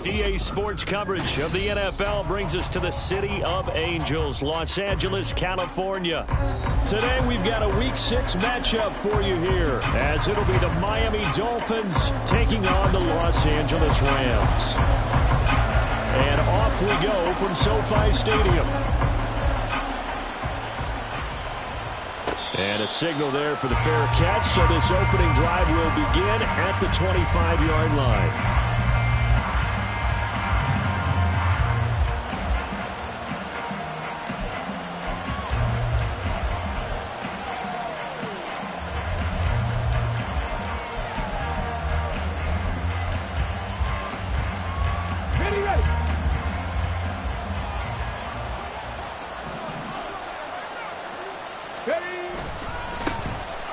EA Sports coverage of the NFL brings us to the City of Angels, Los Angeles, California. Today we've got a Week 6 matchup for you here, as it'll be the Miami Dolphins taking on the Los Angeles Rams. And off we go from SoFi Stadium. And a signal there for the fair catch, so this opening drive will begin at the 25-yard line.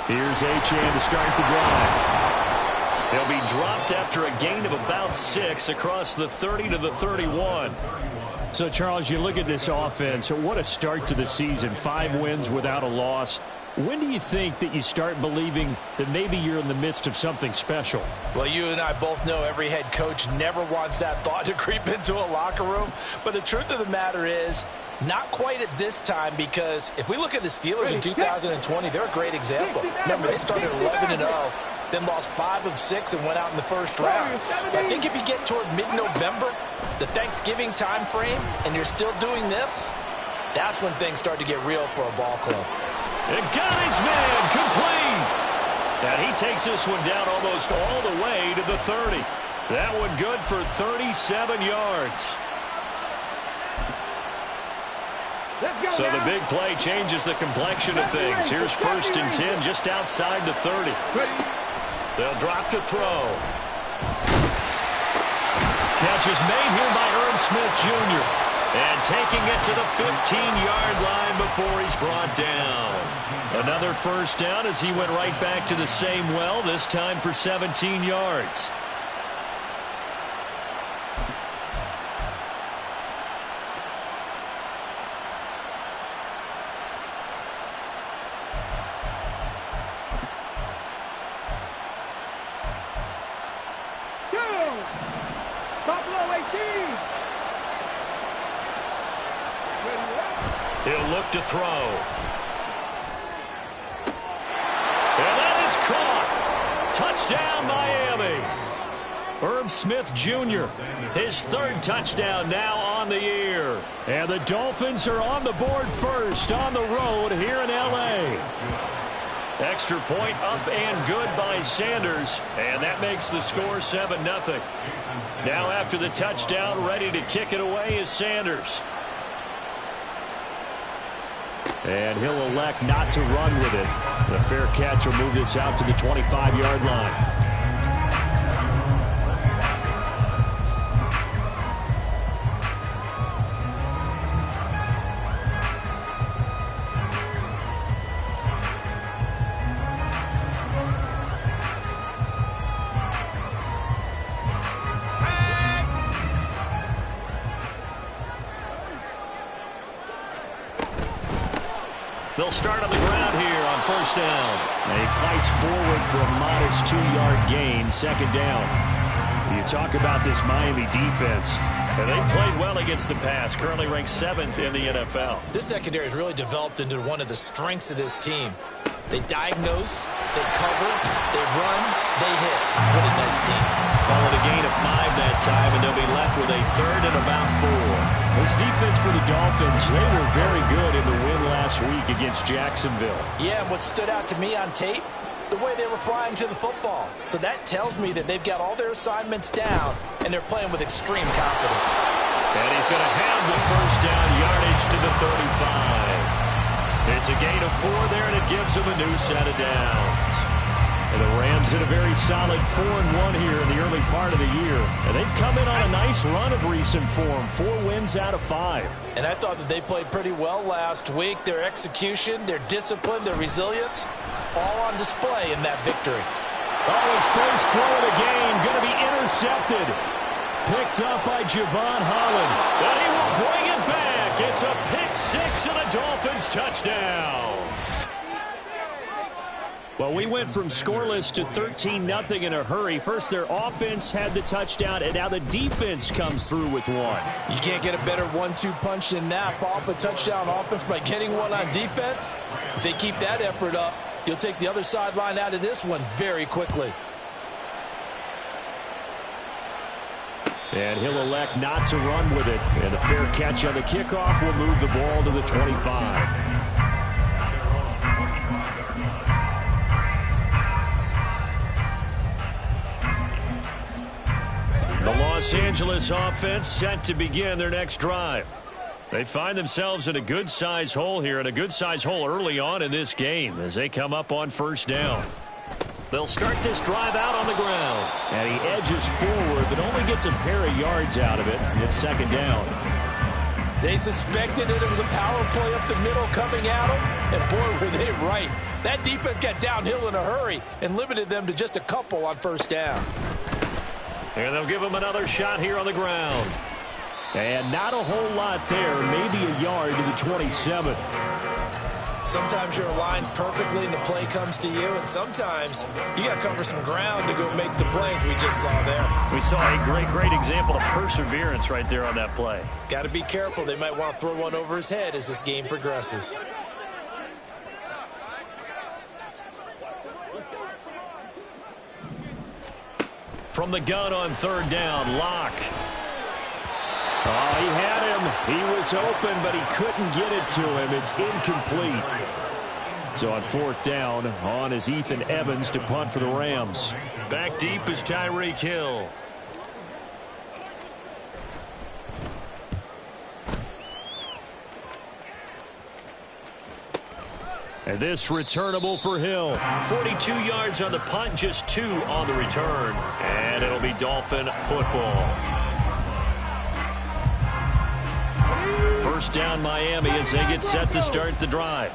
Here's Achane to start the drive. He'll be dropped after a gain of about 6 across the 30 to the 31. So, Charles, you look at this offense, what a start to the season. 5 wins without a loss. When do you think that you start believing that maybe you're in the midst of something special? Well, you and I both know every head coach never wants that thought to creep into a locker room. But the truth of the matter is, not quite at this time, because if we look at the Steelers in 2020, they're a great example. Remember, they started 11-0, then lost 5 of 6 and went out in the first round. But I think if you get toward mid-November, the Thanksgiving time frame, and you're still doing this, that's when things start to get real for a ball club. And got his man complete. And he takes this one down almost all the way to the 30. That one good for 37 yards. So the big play changes the complexion of things. Here's 1st and 10 just outside the 30. They'll drop to throw. Catch is made here by Irv Smith Jr. And taking it to the 15-yard line before he's brought down. Another first down as he went right back to the same well, this time for 17 yards. He'll look to throw. And that is caught. Touchdown, Miami. Irv Smith Jr., his 3rd touchdown now on the year. And the Dolphins are on the board first on the road here in L.A. Extra point up and good by Sanders. And that makes the score 7-0. Now after the touchdown, ready to kick it away is Sanders. And he'll elect not to run with it. The fair catch will move this out to the 25-yard line. They'll start on the ground here on 1st down. He fights forward for a modest 2-yard gain, 2nd down. You talk about this Miami defense. And they played well against the pass, currently ranked 7th in the NFL. This secondary has really developed into one of the strengths of this team. They diagnose, they cover, they run, they hit. What a nice team. Call it a gain of 5 that time, and they'll be left with a 3rd and about 4. This defense for the Dolphins, they were very good in the win last week against Jacksonville. Yeah, and what stood out to me on tape, the way they were flying to the football. So that tells me that they've got all their assignments down, and they're playing with extreme confidence. And he's going to have the 1st down yardage to the 35. It's a gain of 4 there, and it gives them a new set of downs. And the Rams in a very solid 4-1 here in the early part of the year. And they've come in on a nice run of recent form. 4 wins out of 5. And I thought that they played pretty well last week. Their execution, their discipline, their resilience, all on display in that victory. Oh, his first throw of the game going to be intercepted. Picked up by Javon Holland. And he will bring it back. It's a pick 6 and a Dolphins touchdown. Well, we went from scoreless to 13-0 in a hurry. First, their offense had the touchdown, and now the defense comes through with one. You can't get a better 1-2 punch than that. Follow up a touchdown offense by getting one on defense. If they keep that effort up, you'll take the other sideline out of this one very quickly. And he'll elect not to run with it. And a fair catch on the kickoff will move the ball to the 25. The Los Angeles offense set to begin their next drive. They find themselves in a good-sized hole here, and a good-sized hole early on in this game as they come up on first down. They'll start this drive out on the ground. And he edges forward, but only gets a pair of yards out of it. It's second down. They suspected that it was a power play up the middle coming at them, and boy, were they right. That defense got downhill in a hurry and limited them to just a couple on first down. And they'll give him another shot here on the ground. And not a whole lot there, maybe a yard to the 27. Sometimes you're aligned perfectly and the play comes to you, and sometimes you got to cover some ground to go make the plays we just saw there. We saw a great example of perseverance right there on that play. Got to be careful. They might want to throw one over his head as this game progresses. From the gun on third down, Locke. Oh, he had him. He was open, but he couldn't get it to him. It's incomplete. So on fourth down, on is Ethan Evans to punt for the Rams. Back deep is Tyreek Hill. And this returnable for Hill. 42 yards on the punt, just 2 on the return. And it'll be Dolphin football. First down Miami as they get set to start the drive.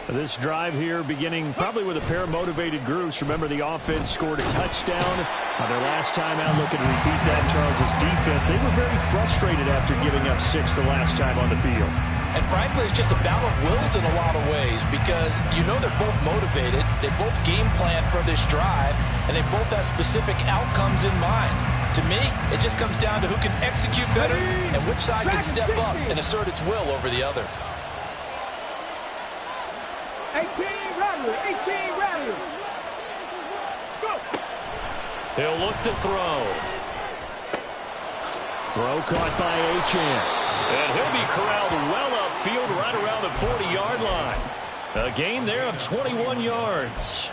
This drive here beginning probably with a pair of motivated groups. Remember, the offense scored a touchdown on their last time out. Looking to repeat that. Charles' defense, they were very frustrated after giving up 6 the last time on the field. And frankly, it's just a battle of wills in a lot of ways because you know they're both motivated. They both game plan for this drive, and they both have specific outcomes in mind. To me, it just comes down to who can execute better and which side can step up and assert its will over the other. 18 rally. Go. He'll look to throw. Throw caught by Achane. And he'll be corralled well upfield right around the 40-yard line. A gain there of 21 yards.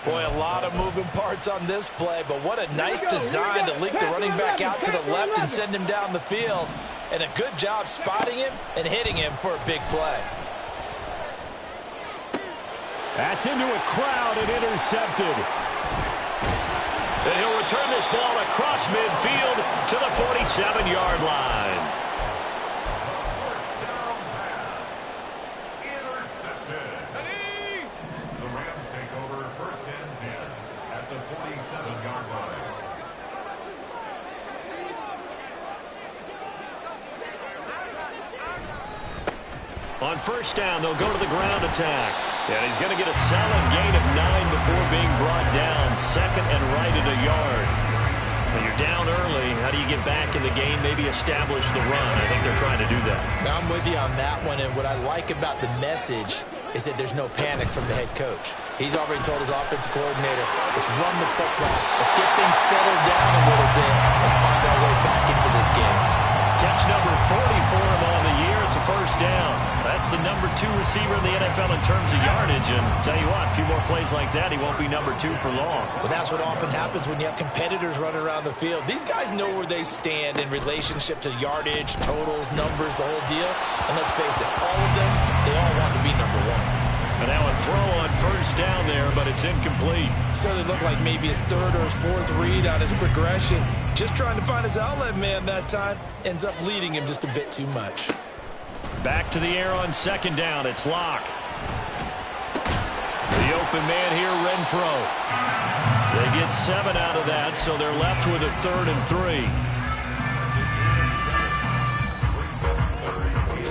Boy, a lot of moving parts on this play, but what a nice design to link the running back out to the left and send him down the field. And a good job spotting him and hitting him for a big play. That's into a crowd and intercepted. And he'll return this ball across midfield to the 47-yard line. On first down, they'll go to the ground attack. And he's going to get a solid gain of 9 before being brought down. Second and right at a yard. When you're down early, how do you get back in the game, maybe establish the run? I think they're trying to do that. I'm with you on that one, and what I like about the message is that there's no panic from the head coach. He's already told his offensive coordinator, let's run the football. Let's get things settled down a little bit and find our way back into this game. Catch number 40 for him on the year. It's a first down. That's the number 2 receiver in the NFL in terms of yardage. And tell you what, a few more plays like that, he won't be number 2 for long. Well, that's what often happens when you have competitors running around the field. These guys know where they stand in relationship to yardage, totals, numbers, the whole deal. And let's face it, all of them, they all want to be number 1. And now a throw on first down there, but it's incomplete. Certainly looked like maybe his 3rd or his 4th read on his progression. Just trying to find his outlet man that time. Ends up leading him just a bit too much. Back to the air on second down. It's Locke. The open man here, Renfro. They get 7 out of that, so they're left with a 3rd and 3.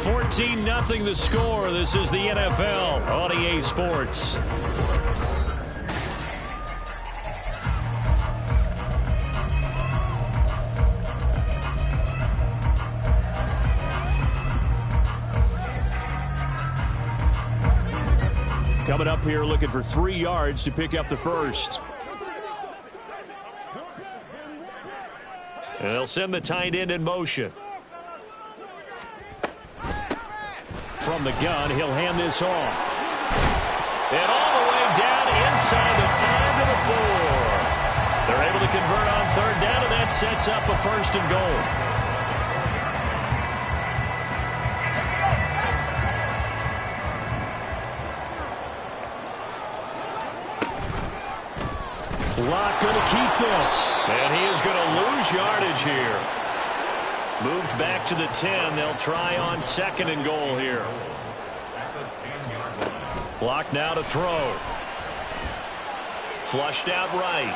14-0 the score. This is the NFL on EA Sports. Coming up here looking for 3 yards to pick up the first. And they'll send the tight end in motion. From the gun, he'll hand this off. And all the way down inside the 5 to the 4. They're able to convert on 3rd down, and that sets up a 1st and goal. Locke going to keep this. And he is going to lose yardage here. Moved back to the 10. They'll try on 2nd and goal here. Locke now to throw. Flushed out right.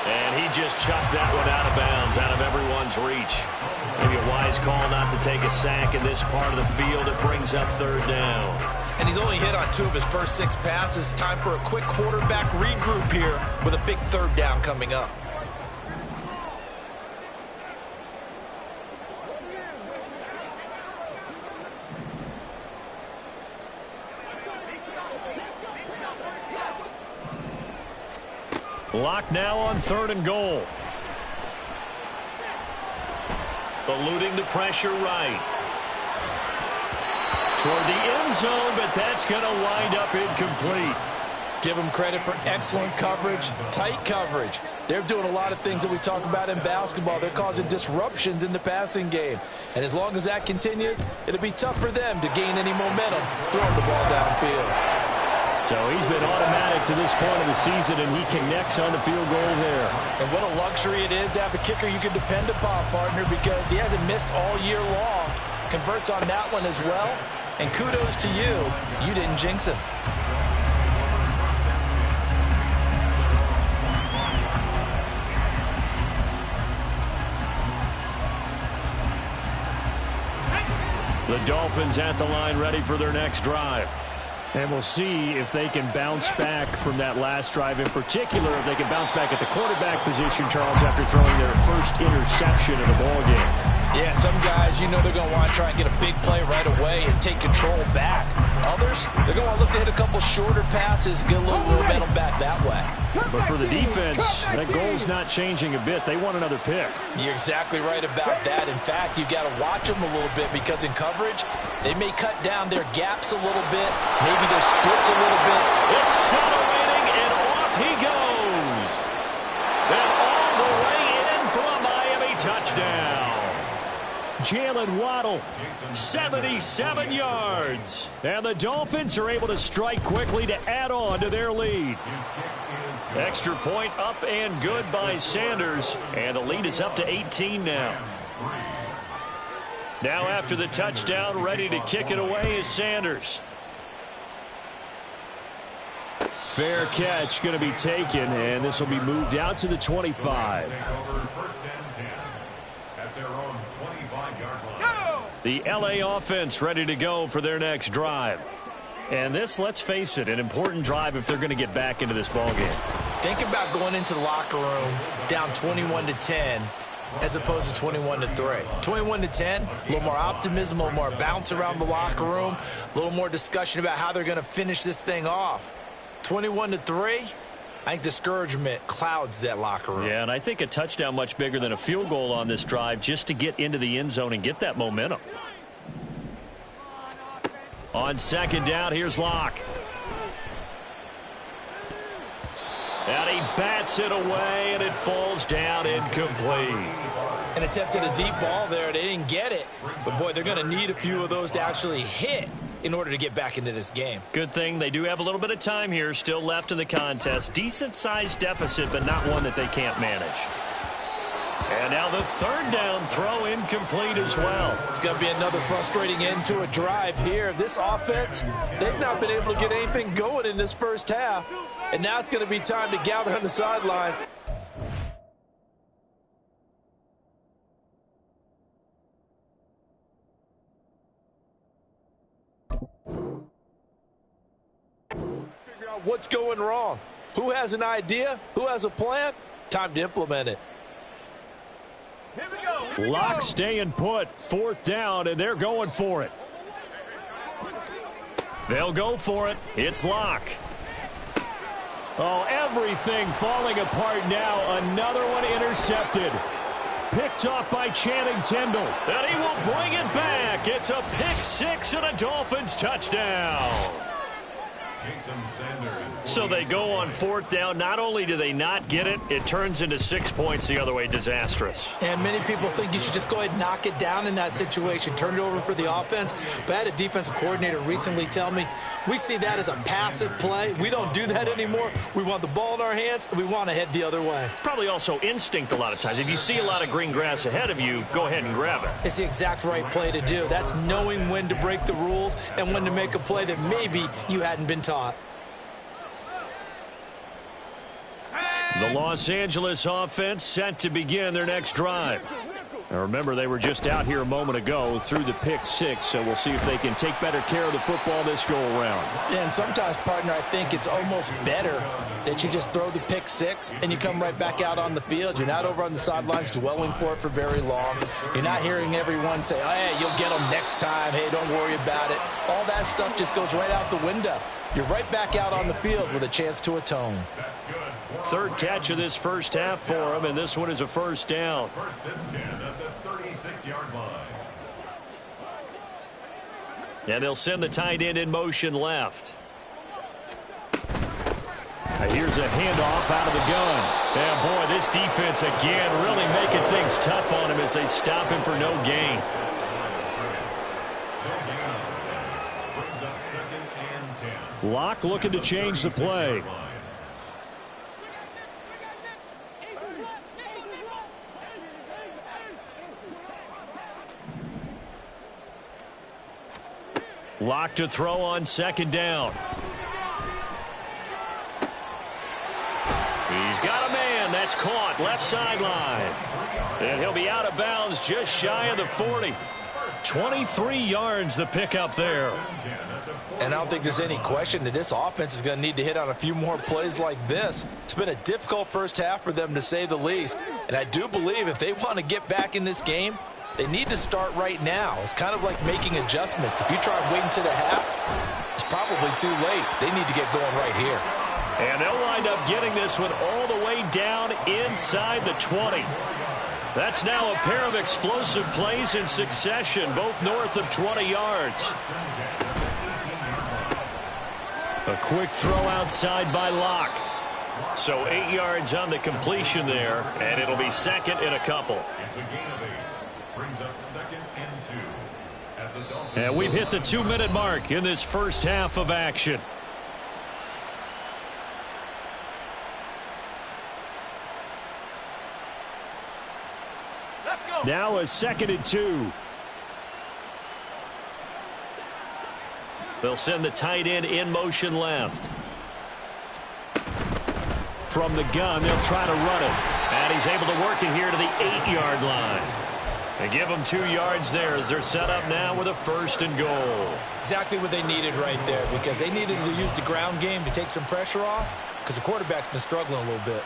And he just chucked that one out of bounds, out of everyone's reach. Maybe a wise call not to take a sack in this part of the field. It brings up 3rd down. And he's only hit on 2 of his first 6 passes. Time for a quick quarterback regroup here with a big 3rd down coming up. Locke now on 3rd and goal. Eluding the pressure right. Toward the end zone, but that's going to wind up incomplete. Give them credit for excellent coverage, tight coverage. They're doing a lot of things that we talk about in basketball. They're causing disruptions in the passing game. And as long as that continues, it'll be tough for them to gain any momentum throwing the ball downfield. So he's been automatic to this point of the season, and he connects on the field goal there. And what a luxury it is to have a kicker you can depend upon, partner, because he hasn't missed all year long. Converts on that one as well. And kudos to you. You didn't jinx him. The Dolphins at the line ready for their next drive. And we'll see if they can bounce back from that last drive. In particular, if they can bounce back at the quarterback position, Charles, after throwing their first interception of the ball game. Yeah, some guys, you know they're going to want to try and get a big play right away and take control back. Others, they're going to want to look to hit a couple shorter passes, get a little momentum back that way. But for the defense, that goal's not changing a bit. They want another pick. You're exactly right about that. In fact, you've got to watch them a little bit because in coverage, they may cut down their gaps a little bit, maybe their splits a little bit. Accelerating, and off he goes. And all the way in for a Miami touchdown. Jalen Waddle, 77 yards. And the Dolphins are able to strike quickly to add on to their lead. Extra point up and good by Sanders. And the lead is up to 18 now. Now after the touchdown, ready to kick it away is Sanders. Fair catch going to be taken, and this will be moved out to the 25. The LA offense ready to go for their next drive. And this, let's face it, an important drive if they're going to get back into this ballgame. Think about going into the locker room down 21-10 as opposed to 21-3. 21-10, a little more optimism, a little more bounce around the locker room, a little more discussion about how they're going to finish this thing off. 21-3, I think discouragement clouds that locker room. Yeah, and I think a touchdown much bigger than a field goal on this drive just to get into the end zone and get that momentum. On 2nd down, here's Locke. And he bats it away, and it falls down incomplete. And attempted a deep ball there. They didn't get it. But, boy, they're going to need a few of those to actually hit in order to get back into this game. Good thing they do have a little bit of time here still left in the contest. Decent-sized deficit, but not one that they can't manage. And now the 3rd down throw incomplete as well. It's going to be another frustrating end to a drive here. This offense, they've not been able to get anything going in this first half. And now it's going to be time to gather on the sidelines. out what's going wrong. Who has an idea? Who has a plan? Time to implement it. Here we go. Lock staying put. 4th down, and they're going for it. They'll go for it. It's Lock. Oh, everything falling apart now. Another one intercepted. Picked off by Channing Tindall. And he will bring it back. It's a pick 6 and a Dolphins touchdown. So they go on 4th down. Not only do they not get it, it turns into 6 points the other way. Disastrous. And many people think you should just go ahead and knock it down in that situation. Turn it over for the offense. But I had a defensive coordinator recently tell me, we see that as a passive play. We don't do that anymore. We want the ball in our hands, and we want to head the other way. It's probably also instinct a lot of times. If you see a lot of green grass ahead of you, go ahead and grab it. It's the exact right play to do. That's knowing when to break the rules and when to make a play that maybe you hadn't been taught. The Los Angeles offense set to begin their next drive. Now remember, they were just out here a moment ago through the pick 6, so we'll see if they can take better care of the football this go-around. Yeah, and sometimes, partner, I think it's almost better that you just throw the pick 6 and you come right back out on the field. You're not over on the sidelines dwelling for it for very long. You're not hearing everyone say, oh, hey, you'll get them next time. Hey, don't worry about it. All that stuff just goes right out the window. You're right back out on the field with a chance to atone. 3rd catch of this first half for him, and this one is a 1st down. 1st and 10 at the 36-yard line. And they'll send the tight end in motion left. Here's a handoff out of the gun. And boy, this defense again really making things tough on him as they stop him for no gain. Brings up 2nd and 10. Lock looking to change the play. Lock to throw on 2nd down. He's got a man. That's caught. Left sideline. And he'll be out of bounds just shy of the 40. 23 yards the pickup there. And I don't think there's any question that this offense is going to need to hit on a few more plays like this. It's been a difficult first half for them, to say the least. And I do believe if they want to get back in this game, they need to start right now. It's kind of like making adjustments. If you try and wait until the half, it's probably too late. They need to get going right here. And they'll wind up getting this one all the way down inside the 20. That's now a pair of explosive plays in succession, both north of 20 yards. A quick throw outside by Lock. So 8 yards on the completion there, and it'll be 2nd and a couple. It's a gain of 8. Brings up 2nd and 2 at the Dolphins. And we've hit the 2-minute mark in this first half of action. Let's go. Now a 2nd and 2. They'll send the tight end in motion left. From the gun, they'll try to run it. And he's able to work it here to the 8-yard line. They give them 2 yards there as they're set up now with a 1st and goal. Exactly what they needed right there, because they needed to use the ground game to take some pressure off, because the quarterback's been struggling a little bit.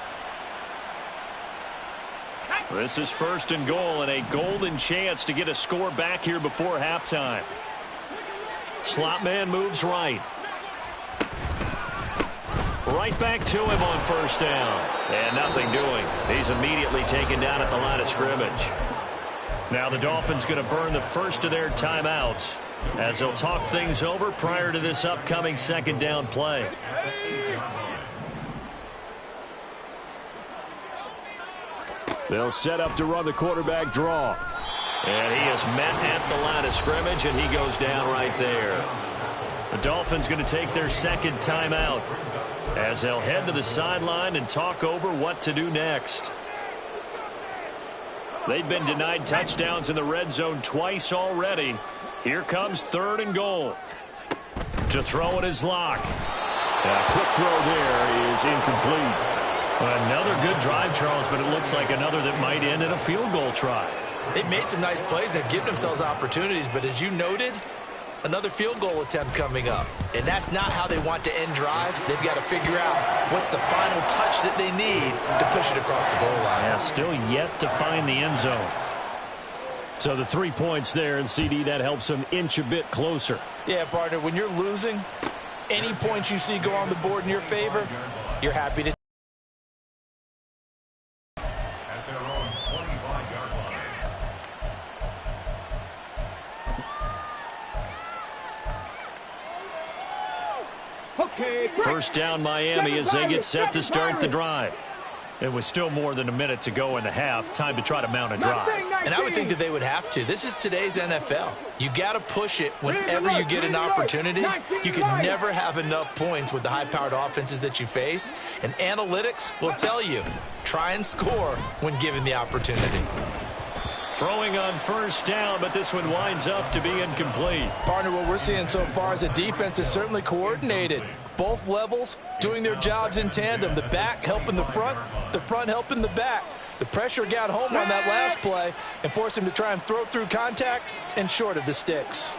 This is 1st and goal and a golden chance to get a score back here before halftime. Slot man moves right. Right back to him on 1st down. And nothing doing. He's immediately taken down at the line of scrimmage. Now the Dolphins going to burn the first of their timeouts as they'll talk things over prior to this upcoming 2nd down play. They'll set up to run the quarterback draw. And he is met at the line of scrimmage, and he goes down right there. The Dolphins going to take their 2nd timeout as they'll head to the sideline and talk over what to do next. They've been denied touchdowns in the red zone twice already. Here comes 3rd and goal. To throw it is Lock. A quick throw there is incomplete. Another good drive, Charles, but it looks like another that might end in a field goal try. They've made some nice plays. They've given themselves opportunities, but as you noted, another field goal attempt coming up. And that's not how they want to end drives. They've got to figure out what's the final touch that they need to push it across the goal line. Yeah, still yet to find the end zone. So the 3 points there, and CD, that helps them inch a bit closer. Yeah, partner, when you're losing, any points you see go on the board in your favor, you're happy to. At their own 25-yard line. Okay. First down Miami as they get set to start the drive. It was still more than a minute to go in the half. Time to try to mount a drive. And I would think that they would have to. This is today's NFL. You got to push it whenever you get an opportunity. You can never have enough points with the high-powered offenses that you face. And analytics will tell you, try and score when given the opportunity. Throwing on first down, but this one winds up to be incomplete. Partner, what we're seeing so far is the defense is certainly coordinated. Both levels doing their jobs in tandem. The back helping the front helping the back. The pressure got home on that last play and forced him to try and throw through contact and short of the sticks.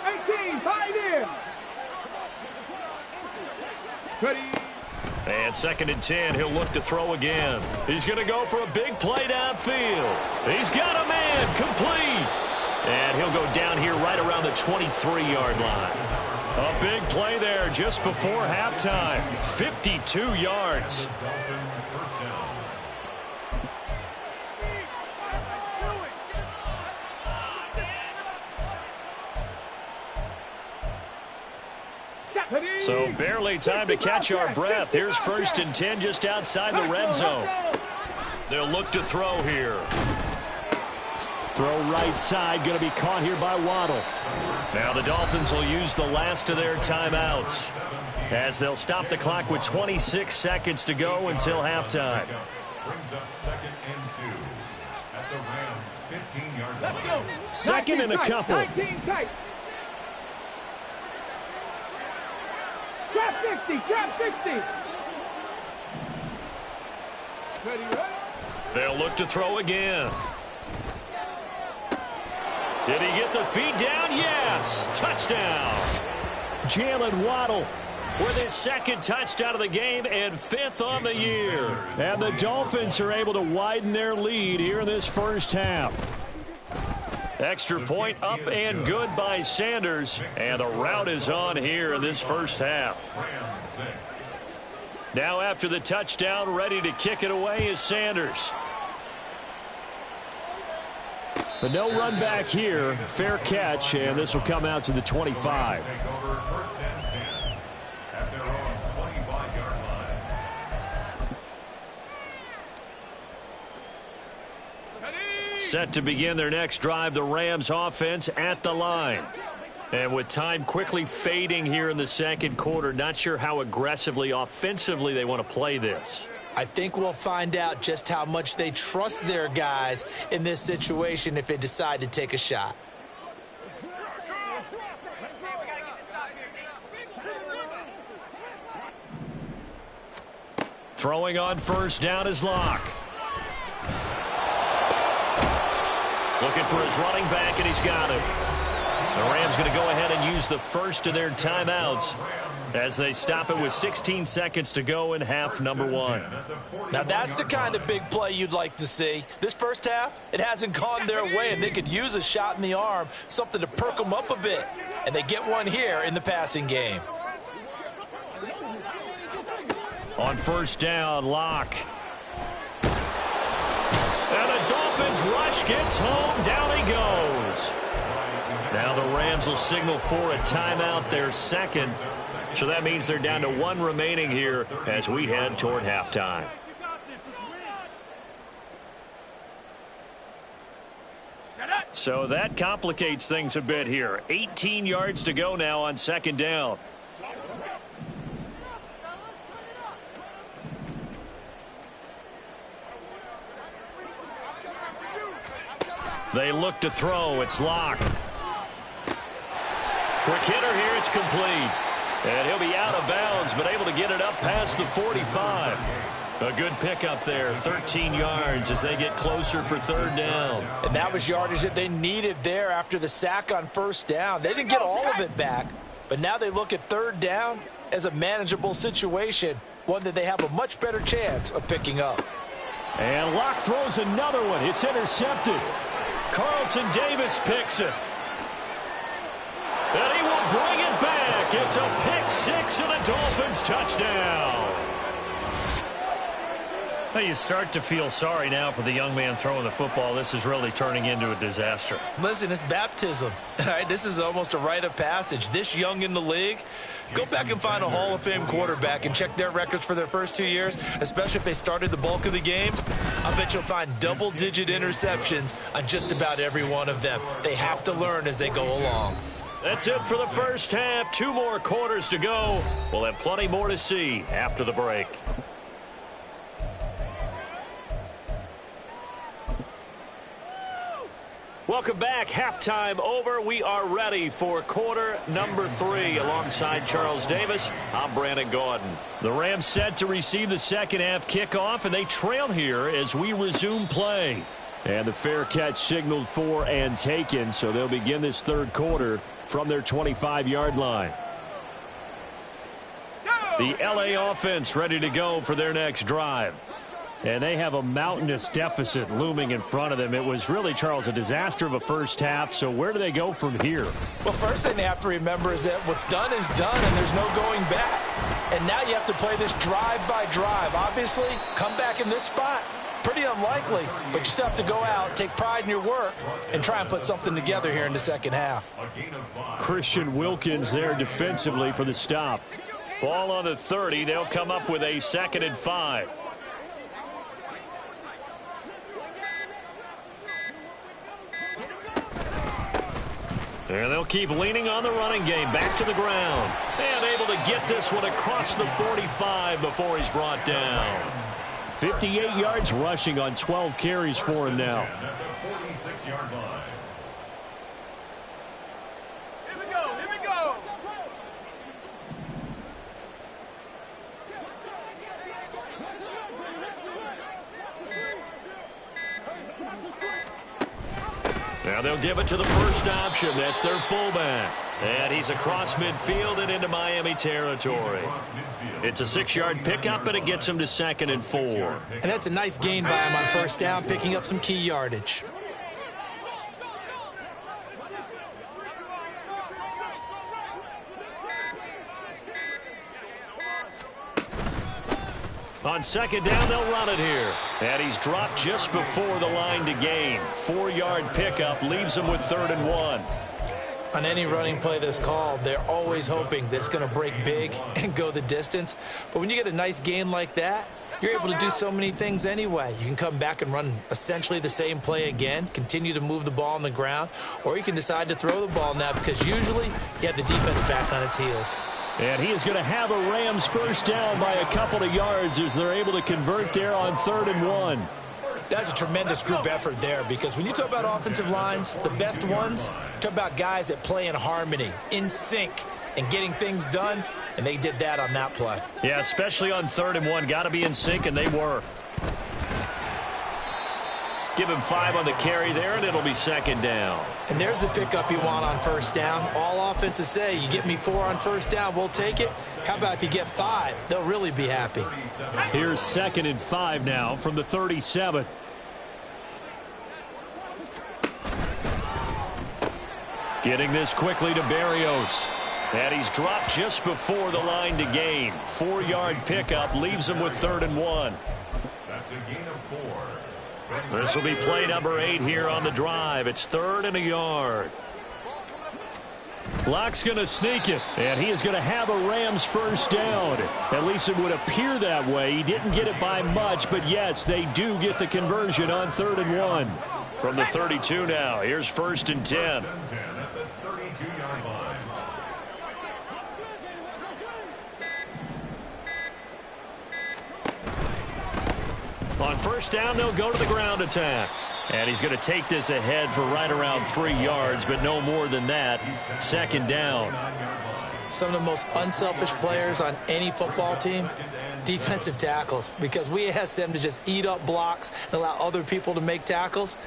18, 5 in. Ready. And 2nd and 10, he'll look to throw again. He's going to go for a big play downfield. He's got a man, complete. And he'll go down here right around the 23-yard line. A big play there just before halftime. 52 yards. So barely time to catch our breath. Here's 1st and 10 just outside the red zone. They'll look to throw here. Throw right side, going to be caught here by Waddle. Now the Dolphins will use the last of their timeouts as they'll stop the clock with 26 seconds to go until halftime. Brings up 2nd and 2 at the Rams' 15-yard line. Second and a couple. 19 tight. Trap 60, trap 60. Ready, ready. They'll look to throw again. Did he get the feet down? Yes. Touchdown. Jalen Waddle with his 2nd touchdown of the game and 5th on the year. And the Dolphins are able to widen their lead here in this first half. Extra point up and good by Sanders. And the route is on here in this first half. Now after the touchdown, ready to kick it away is Sanders. But no run back here. Fair catch, and this will come out to the 25. Take over 1st and 10 at their own 25-yard line. Set to begin their next drive, the Rams offense at the line. And with time quickly fading here in the 2nd quarter, not sure how aggressively, offensively they want to play this. I think we'll find out just how much they trust their guys in this situation if they decide to take a shot. Throwing on first down is Locke. Looking for his running back, and he's got it. The Rams going to go ahead and use the first of their timeouts as they stop it with 16 seconds to go in half number 1. Now that's the kind of big play you'd like to see. This first half, it hasn't gone their way, and they could use a shot in the arm, something to perk them up a bit. And they get one here in the passing game. On first down, Locke. And the Dolphins rush gets home. Down he goes. Now the Rams will signal for a timeout, their 2nd. So that means they're down to 1 remaining here as we head toward halftime. So that complicates things a bit here. 18 yards to go now on 2nd down. They look to throw. It's Locke. Quick hitter here. It's complete. And he'll be out of bounds, but able to get it up past the 45. A good pickup there, 13 yards as they get closer for third down. And that was yardage that they needed there after the sack on first down. They didn't get all of it back, but now they look at third down as a manageable situation, one that they have a much better chance of picking up. And Locke throws another one. It's intercepted. Carlton Davis picks it. And he will bring it back. It's a pick six and a Dolphins touchdown. Well, you start to feel sorry now for the young man throwing the football. This is really turning into a disaster. Listen, it's baptism. All right, this is almost a rite of passage. This young in the league, go back and find a Hall of Fame quarterback and check their records for their first 2 years, especially if they started the bulk of the games. I bet you'll find double-digit interceptions on just about every one of them. They have to learn as they go along. That's it for the first half. 2 more quarters to go. We'll have plenty more to see after the break. Welcome back. Halftime over. We are ready for quarter number 3. Alongside Charles Davis, I'm Brandon Gaudin. The Rams set to receive the second half kickoff, and they trail here as we resume play. And the fair catch signaled for and taken, so they'll begin this third quarter from their 25-yard line. The LA offense ready to go for their next drive. And they have a mountainous deficit looming in front of them. It was really, Charles, a disaster of a first half. So where do they go from here? Well, first thing they have to remember is that what's done is done, and there's no going back. And now you have to play this drive by drive. Obviously, come back in this spot, pretty unlikely. But you still have to go out, take pride in your work, and try and put something together here in the second half. Christian Wilkins there defensively for the stop. Ball on the 30. They'll come up with a 2nd and 5. And they'll keep leaning on the running game. Back to the ground. And able to get this one across the 45 before he's brought down. 58 yards rushing on 12 carries for him now. Here we go, here we go. Now they'll give it to the first option. That's their fullback. And he's across midfield and into Miami territory. It's a 6-yard pickup, and it gets him to 2nd and 4. And that's a nice gain by him on first down, picking up some key yardage. On 2nd down, they'll run it here. And he's dropped just before the line to gain. 4-yard pickup leaves him with 3rd and 1. On any running play that's called, they're always hoping that it's going to break big and go the distance. But when you get a nice gain like that, you're able to do so many things anyway. You can come back and run essentially the same play again, continue to move the ball on the ground, or you can decide to throw the ball now because usually you have the defense back on its heels. And he is going to have a Rams first down by a couple of yards as they're able to convert there on 3rd and 1. That's a tremendous group effort there because when you talk about offensive lines, the best ones, talk about guys that play in harmony, in sync, and getting things done, and they did that on that play. Yeah, especially on 3rd and 1. Got to be in sync, and they were. Give him 5 on the carry there, and it'll be 2nd down. And there's the pickup you want on first down. All offenses say, you get me 4 on first down, we'll take it. How about if you get 5? They'll really be happy. Here's 2nd and 5 now from the 37. Getting this quickly to Berrios. And he's dropped just before the line to gain. 4-yard pickup leaves him with 3rd and 1. That's a gain of 4. This will be play number 8 here on the drive. It's 3rd and a yard. Locke's going to sneak it, and he is going to have a Rams first down. At least it would appear that way. He didn't get it by much, but yes, they do get the conversion on 3rd and 1. From the 32 now, here's 1st and 10. At the 32-yard line. On first down, they'll go to the ground attack. And he's going to take this ahead for right around 3 yards, but no more than that. 2nd down. Some of the most unselfish players on any football team defensive tackles, because we asked them to just eat up blocks and allow other people to make tackles.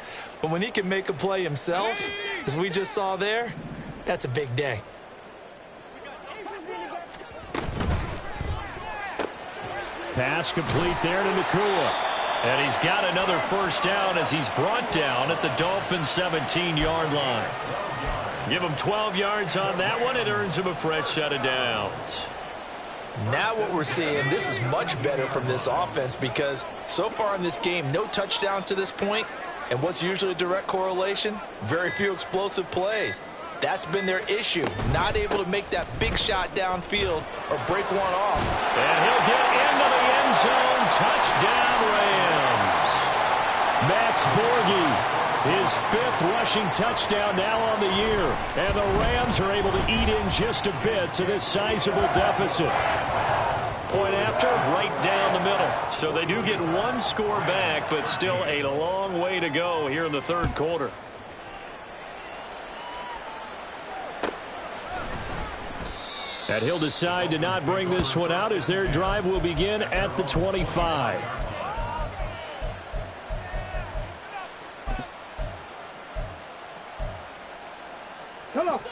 But when he can make a play himself, as we just saw there, that's a big day. Pass complete there to Nacua. And he's got another first down as he's brought down at the Dolphins' 17-yard line. Give him 12 yards on that one. It earns him a fresh set of downs. Now what we're seeing, this is much better from this offense, because so far in this game, no touchdowns to this point. And what's usually a direct correlation? Very few explosive plays. That's been their issue, not able to make that big shot downfield or break one off. And he'll get into the end zone. Touchdown, Rams. Max Borghi, his 5th rushing touchdown now on the year. And the Rams are able to eat in just a bit to this sizable deficit. Point after, right down the middle. So they do get one score back, but still a long way to go here in the third quarter. And he'll decide to not bring this one out as their drive will begin at the 25.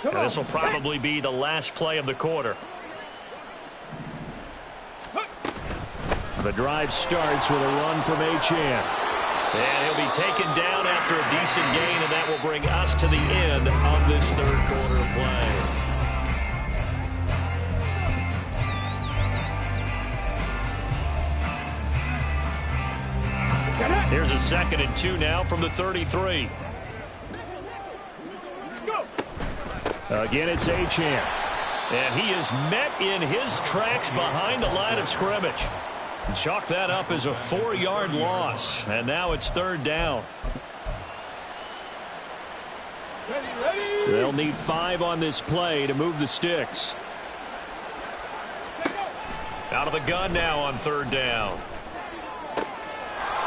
And this will probably be the last play of the quarter. The drive starts with a run from Achane. And he'll be taken down after a decent gain, and that will bring us to the end of this third quarter of play. Here's a 2nd and 2 now from the 33. Again, it's Achane. And he is met in his tracks behind the line of scrimmage. Chalk that up as a 4-yard loss. And now it's 3rd down. They'll need 5 on this play to move the sticks. Out of the gun now on 3rd down.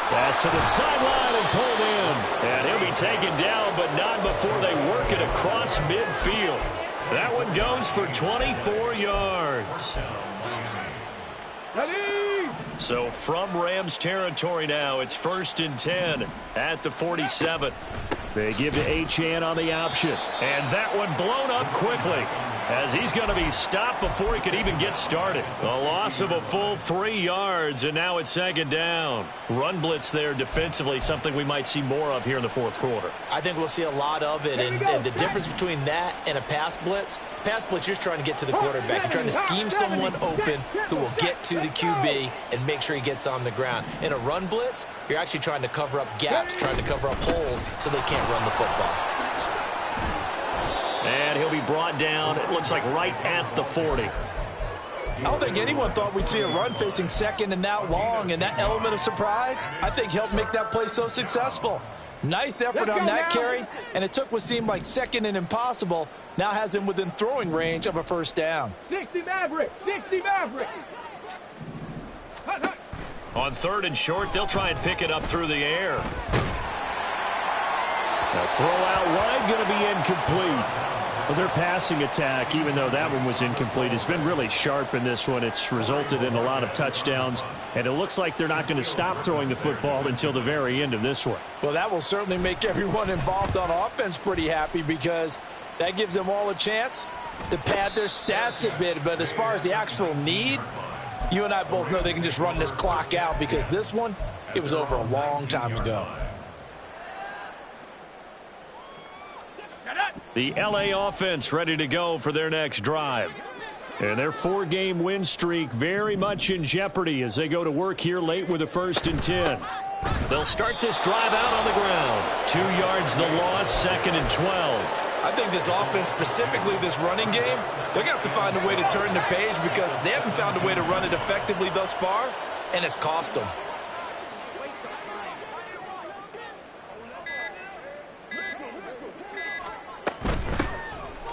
Pass to the sideline and pulled in. And he'll be taken down, but not before they work it across midfield. That one goes for 24 yards. So from Rams territory now, it's 1st and 10 at the 47. They give to Achane on the option. And that one blown up quickly, as he's going to be stopped before he could even get started. A loss of a full 3 yards, and now it's 2nd down. Run blitz there defensively, something we might see more of here in the 4th quarter. I think we'll see a lot of it, and the difference between that and a pass blitz, you're just trying to get to the quarterback. You're trying to scheme someone open who will get to the QB and make sure he gets on the ground. In a run blitz, you're actually trying to cover up gaps, trying to cover up holes so they can't run the football. And he'll be brought down, it looks like right at the 40. I don't think anyone thought we'd see a run facing 2nd and that long, and that element of surprise, I think, helped make that play so successful. Nice effort on that carry, and it took what seemed like 2nd and impossible, now has him within throwing range of a 1st down. 60 Maverick, 60 Maverick. On 3rd and short, they'll try and pick it up through the air. The throw out wide going to be incomplete. Well, their passing attack, even though that one was incomplete, has been really sharp in this one. It's resulted in a lot of touchdowns, and it looks like they're not going to stop throwing the football until the very end of this one. Well, that will certainly make everyone involved on offense pretty happy, because that gives them all a chance to pad their stats a bit. But as far as the actual need, you and I both know they can just run this clock out, because this one, it was over a long time ago. The LA offense ready to go for their next drive. And their 4-game win streak very much in jeopardy as they go to work here late with a 1st and 10. They'll start this drive out on the ground. 2 yards the loss, 2nd and 12. I think this offense, specifically this running game, they're going to have to find a way to turn the page, because they haven't found a way to run it effectively thus far, and it's cost them.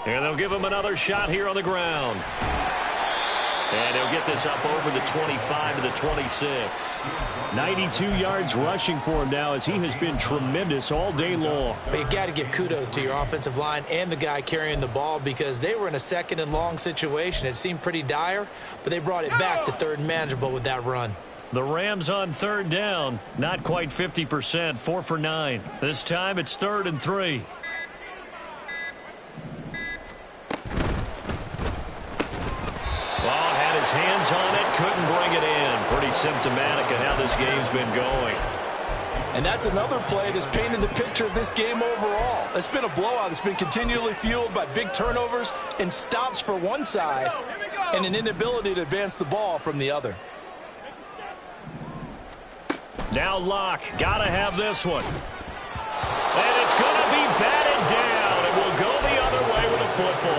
And they'll give him another shot here on the ground. And he'll get this up over the 25 to the 26. 92 yards rushing for him now as he has been tremendous all day long. But you got to give kudos to your offensive line and the guy carrying the ball because they were in a second and long situation. It seemed pretty dire, but they brought it back to third and manageable with that run. The Rams on third down. Not quite 50%, 4 for 9. This time it's 3rd and 3. Well, had his hands on it, couldn't bring it in. Pretty symptomatic of how this game's been going. And that's another play that's painted the picture of this game overall. It's been a blowout. It's been continually fueled by big turnovers and stops for one side and an inability to advance the ball from the other. Now Locke, gotta have this one. And it's gonna be batted down. It will go the other way with a football.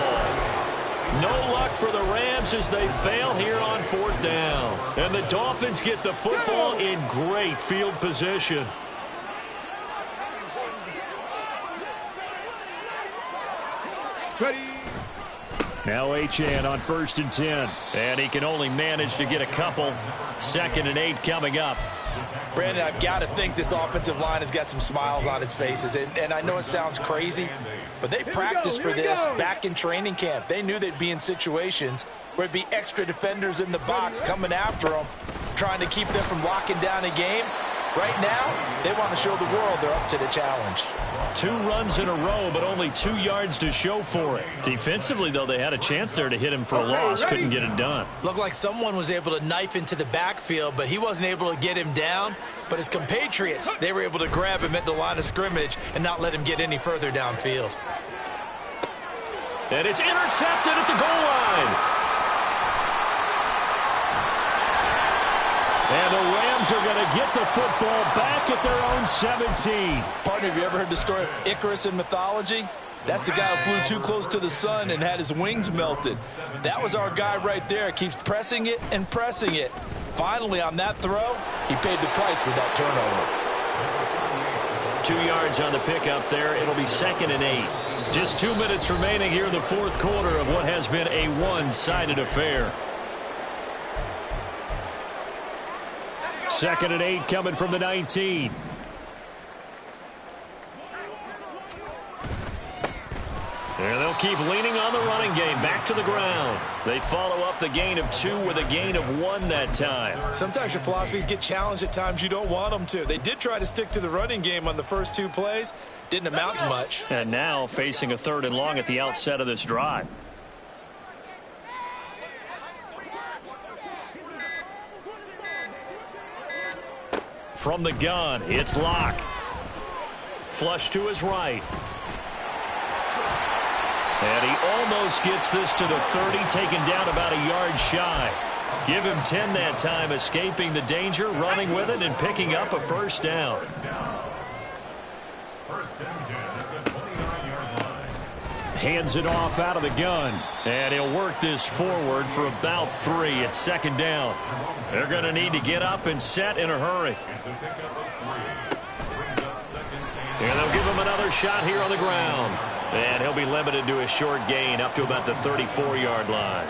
No luck for the Rams as they fail here on 4th down. And the Dolphins get the football in great field position. Ready. Now Achane on 1st and 10. And he can only manage to get a couple. 2nd and 8 coming up. Brandon, I've got to think this offensive line has got some smiles on its faces. And I know it sounds crazy, but they practiced for this back in training camp. They knew they'd be in situations where it'd be extra defenders in the box coming after them, trying to keep them from locking down a game. Right now, they want to show the world they're up to the challenge. 2 runs in a row, but only 2 yards to show for it. Defensively, though, they had a chance there to hit him for a loss. Couldn't get it done. Looked like someone was able to knife into the backfield, but he wasn't able to get him down. But his compatriots, they were able to grab him at the line of scrimmage and not let him get any further downfield. And it's intercepted at the goal line. And the Rams are going to get the football back at their own 17. Partner, have you ever heard the story of Icarus in mythology? That's the guy who flew too close to the sun and had his wings melted. That was our guy right there. Keeps pressing it and pressing it. Finally, on that throw, he paid the price with that turnover. 2 yards on the pickup there. It'll be 2nd and 8. Just 2 minutes remaining here in the 4th quarter of what has been a one-sided affair. 2nd and 8 coming from the 19. And they'll keep leaning on the running game. Back to the ground. They follow up the gain of 2 with a gain of 1 that time. Sometimes your philosophies get challenged at times you don't want them to. They did try to stick to the running game on the first 2 plays. Didn't amount to much. And now facing a 3rd and long at the outset of this drive. From the gun, it's Locke. Flush to his right. And he almost gets this to the 30, taken down about a yard shy. Give him 10 that time, escaping the danger, running with it, and picking up a 1st down. 1st and 10 at the 29-yard line. Hands it off out of the gun. And he'll work this forward for about 3 at 2nd down. They're going to need to get up and set in a hurry. It's a pickup of 3. Brings up 2nd and And they'll give him another shot here on the ground. And he'll be limited to a short gain up to about the 34-yard line.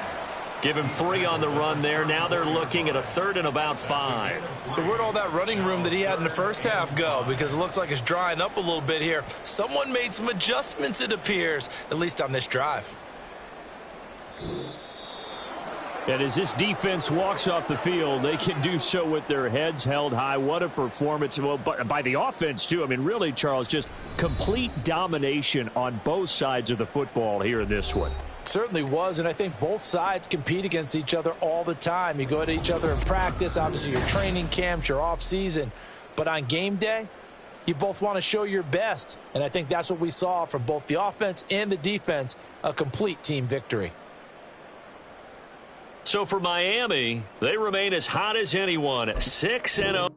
Give him 3 on the run there. Now they're looking at a 3rd and about 5. So where'd all that running room that he had in the first half go? Because it looks like it's drying up a little bit here. Someone made some adjustments, it appears, at least on this drive. And as this defense walks off the field, they can do so with their heads held high. What a performance. Well, by the offense, too. I mean, really, Charles, just complete domination on both sides of the football here in this one. Certainly was, and I think both sides compete against each other all the time. You go at each other in practice, obviously your training camps, your off-season. But on game day, you both want to show your best. And I think that's what we saw from both the offense and the defense, a complete team victory. So for Miami, they remain as hot as anyone, 6-0.